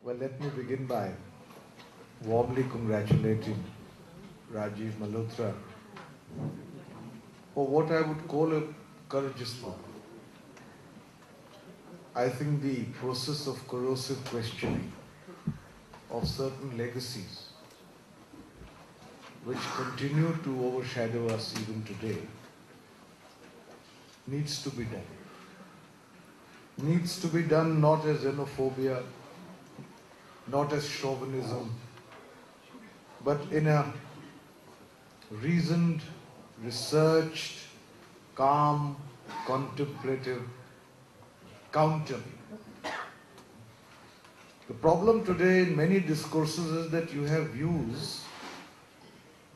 Well, let me begin by warmly congratulating Rajiv Malhotra for what I would call a courageous move. I think the process of corrosive questioning of certain legacies which continue to overshadow us even today needs to be done. Needs to be done not as xenophobia, not as chauvinism, but in a reasoned, researched, calm, contemplative counter. The problem today in many discourses is that you have views,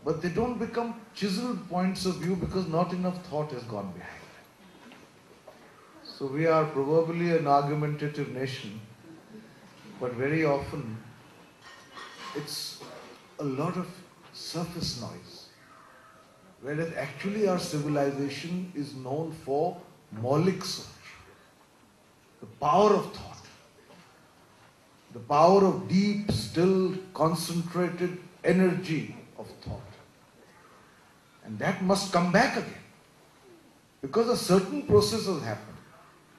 but they don't become chiseled points of view because not enough thought has gone behind. So we are proverbially an argumentative nation, but very often it's a lot of surface noise, whereas actually our civilization is known for maulik soch, the power of thought, the power of deep, still, concentrated energy of thought. And that must come back again, because a certain process has happened.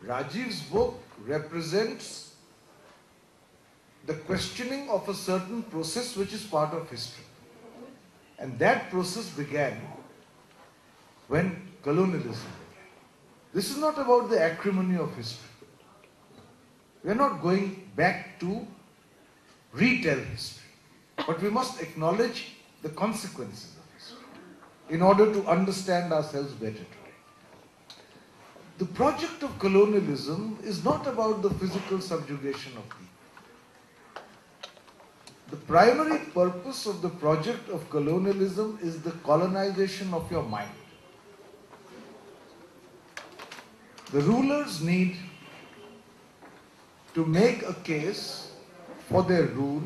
Rajiv's book represents the questioning of a certain process which is part of history. And that process began when colonialism began. This is not about the acrimony of history. We are not going back to retell history, but we must acknowledge the consequences of history in order to understand ourselves better today. The project of colonialism is not about the physical subjugation of people. The primary purpose of the project of colonialism is the colonization of your mind. The rulers need to make a case for their rule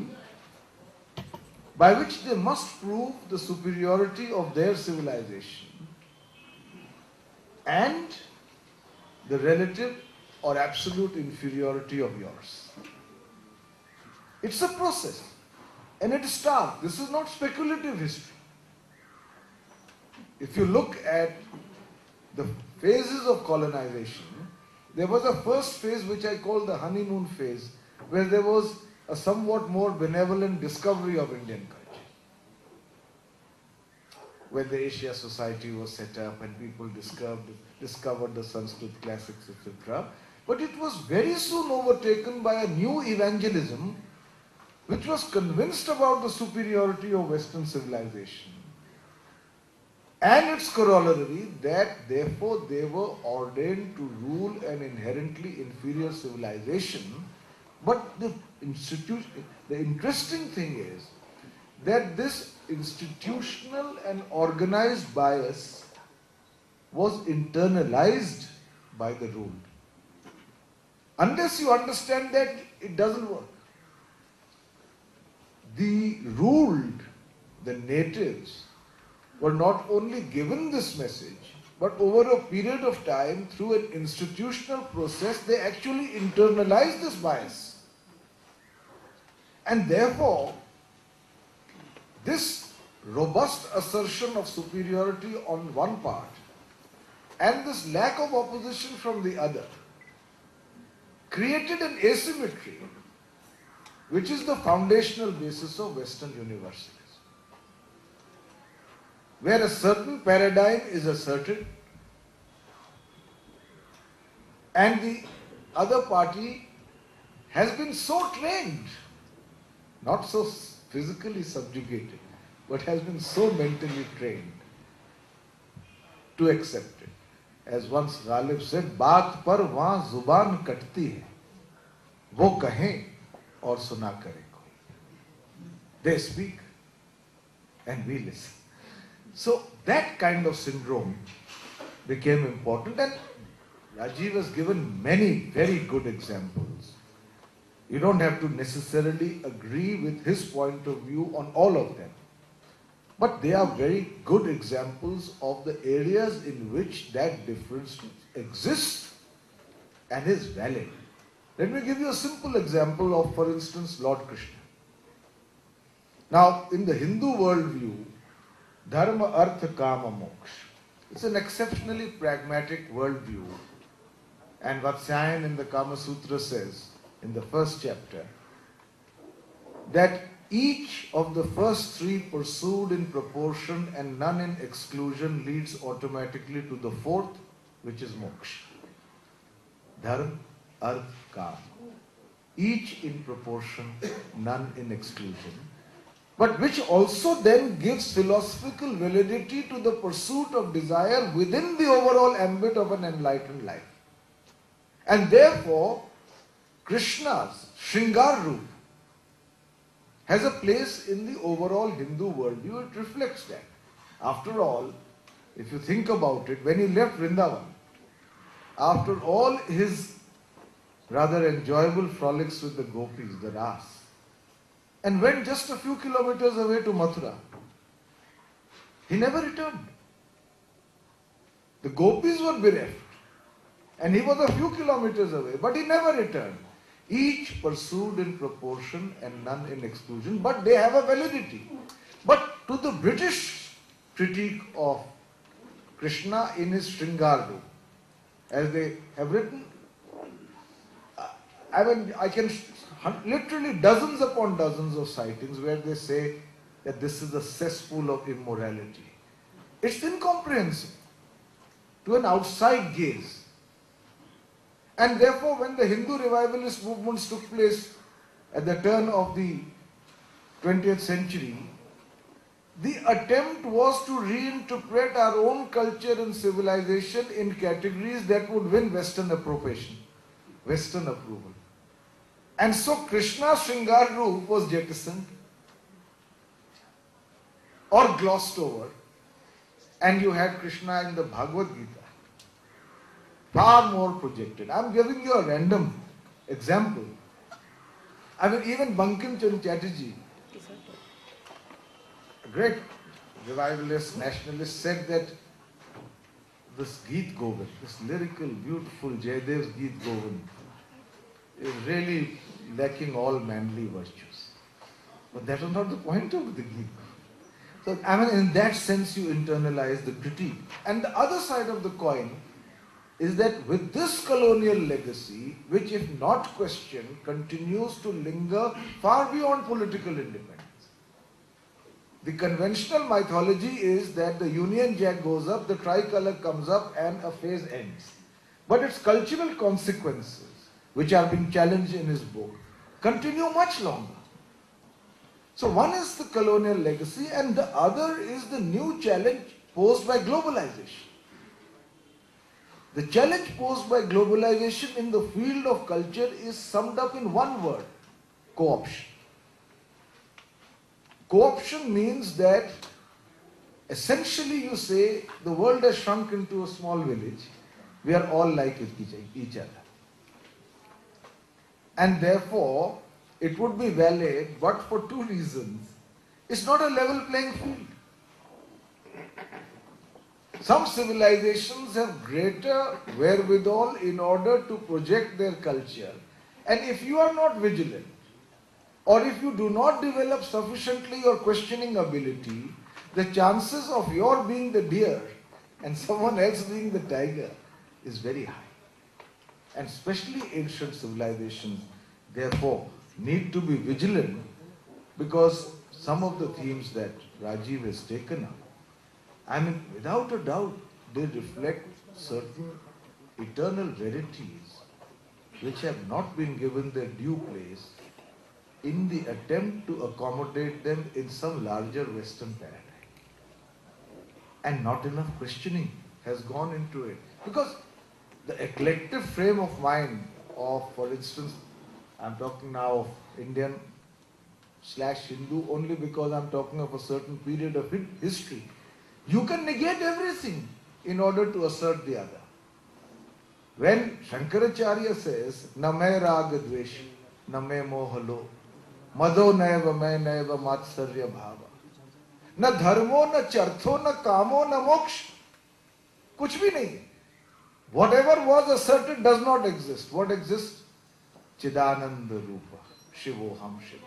by which they must prove the superiority of their civilization and the relative or absolute inferiority of yours. It's a process, and it is stark. This is not speculative history. If you look at the phases of colonization, there was a first phase which I call the honeymoon phase, where there was a somewhat more benevolent discovery of Indian culture, where the Asia Society was set up and people discovered the Sanskrit classics, etc. But it was very soon overtaken by a new evangelism which was convinced about the superiority of Western civilization and its corollary that therefore they were ordained to rule an inherently inferior civilization. But the interesting thing is that this institutional and organized bias was internalized by the ruled. Unless you understand that, it doesn't work. The ruled, the natives, were not only given this message, but over a period of time, through an institutional process, they actually internalized this bias. And therefore, this robust assertion of superiority on one part and this lack of opposition from the other created an asymmetry which is the foundational basis of Western universities, where a certain paradigm is asserted and the other party has been so trained, not so physically subjugated, but has been so mentally trained to accept it. As once Ghalib said, "Baat par wahan zuban katti hai, wo kahe aur suna kare koi." They speak and we listen. So that kind of syndrome became important, and Rajiv has given many very good examples. You don't have to necessarily agree with his point of view on all of them, but they are very good examples of the areas in which that difference exists and is valid. Let me give you a simple example of, for instance, Lord Krishna. Now, in the Hindu worldview, dharma, artha, kama, moksha. It's an exceptionally pragmatic worldview. And Vatsyayan in the Kama Sutra says, in the first chapter, that each of the first three pursued in proportion and none in exclusion leads automatically to the fourth, which is moksha. Dharma, artha, kama. Each in proportion, none in exclusion. But which also then gives philosophical validity to the pursuit of desire within the overall ambit of an enlightened life. And therefore, Krishna's Shringar Roop has a place in the overall Hindu worldview. It reflects that. After all, if you think about it, when he left Vrindavan, after all his rather enjoyable frolics with the gopis, the Ras, and went just a few kilometers away to Mathura, he never returned. The gopis were bereft, and he was a few kilometers away, but he never returned. Each pursued in proportion and none in exclusion, but they have a validity. But to the British critique of Krishna in his Shringar Roop, as they have written, I can literally dozens upon dozens of sightings where they say that this is a cesspool of immorality. It's incomprehensible to an outside gaze. And therefore, when the Hindu revivalist movements took place at the turn of the 20th century, the attempt was to reinterpret our own culture and civilization in categories that would win Western approbation, Western approval. And so Krishna's Shringar Roop was jettisoned or glossed over, and you had Krishna in the Bhagavad Gita, far more projected. I'm giving you a random example. Even Bankim Chand Chatterjee, a great revivalist, nationalist, said that this Geet Govind, this lyrical, beautiful Jayadev's Geet Govind, is really lacking all manly virtues. But that was not the point of the Geet. So, in that sense, you internalize the critique. And the other side of the coin is that with this colonial legacy, which if not questioned, continues to linger far beyond political independence. The conventional mythology is that the Union Jack goes up, the tricolour comes up, and a phase ends. But its cultural consequences, which are being challenged in his book, continue much longer. So one is the colonial legacy, and the other is the new challenge posed by globalization. The challenge posed by globalization in the field of culture is summed up in one word: co-option. Co-option means that essentially you say the world has shrunk into a small village. We are all like each other. And therefore, it would be valid, but for two reasons. It's not a level playing field. Some civilizations have greater wherewithal in order to project their culture. And if you are not vigilant, or if you do not develop sufficiently your questioning ability, the chances of your being the deer and someone else being the tiger is very high. And especially ancient civilizations, therefore, need to be vigilant, because some of the themes that Rajiv has taken up, without a doubt, they reflect certain eternal verities which have not been given their due place in the attempt to accommodate them in some larger Western paradigm. And not enough questioning has gone into it. Because the eclectic frame of mind of, for instance, I'm talking now of Indian/Hindu only because I'm talking of a certain period of history. You can negate everything in order to assert the other. When Shankaracharya says, na me raga dvesh, na me mohalo, mado naiva me naiva matsarya bhava, na dharmo, na chartho, na kamo, na moksha, kuch bhi nahi. Whatever was asserted does not exist. What exists? Chidananda Rupa, Shivoham Shiva.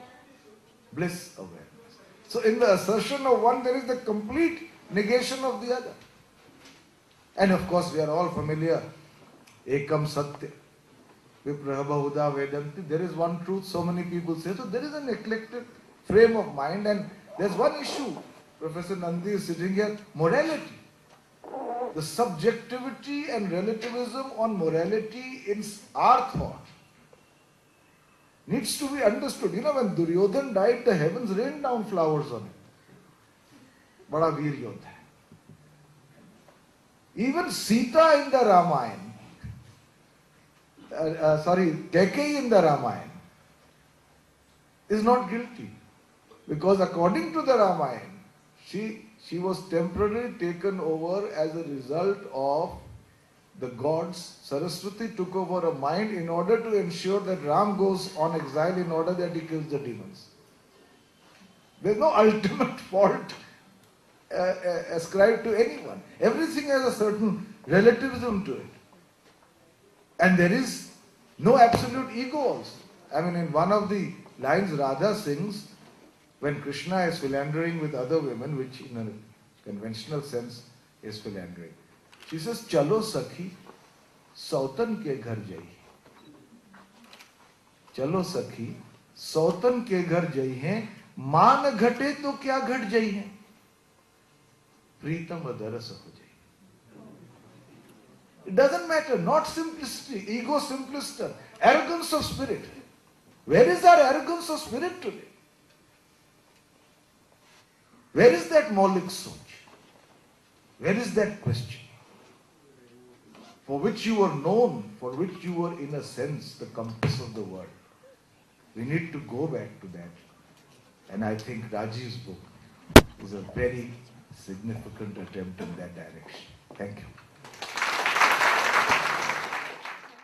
Bliss awareness. So in the assertion of one, there is the complete negation of the other. And of course, we are all familiar. Ekam Satya. Vipraha Bahuda Vedanti. There is one truth, so many people say. So there is an eclectic frame of mind, and there's one issue. Professor Nandi is sitting here. Morality. The subjectivity and relativism on morality in our thought needs to be understood. You know, when Duryodhan died, the heavens rained down flowers on him. Bada veer yodha hai. Even Sita in the Ramayana, Kaikeyi in the Ramayana, is not guilty. Because according to the Ramayana, she was temporarily taken over as a result of the gods. Saraswati took over a mind in order to ensure that Ram goes on exile, in order that he kills the demons. There is no ultimate fault ascribed to anyone. Everything has a certain relativism to it. And there is no absolute ego also. I mean, in one of the lines Radha sings, when Krishna is philandering with other women, which in a conventional sense is philandering, she says, Chalo Sakhi, Sautan ke ghar jai. Chalo Sakhi, Sautan ke ghar jai hai, मान घटे तो क्या घट जाई है, प्रीतम others हो जाई. It doesn't matter, not simplicity, ego simplistic, arrogance of spirit. Where is our arrogance of spirit today? Where is that Maulik Soch? Where is that question? For which you were known, for which you were in a sense the compass of the world. We need to go back to that. And I think Rajiv's book is a very significant attempt in that direction. Thank you.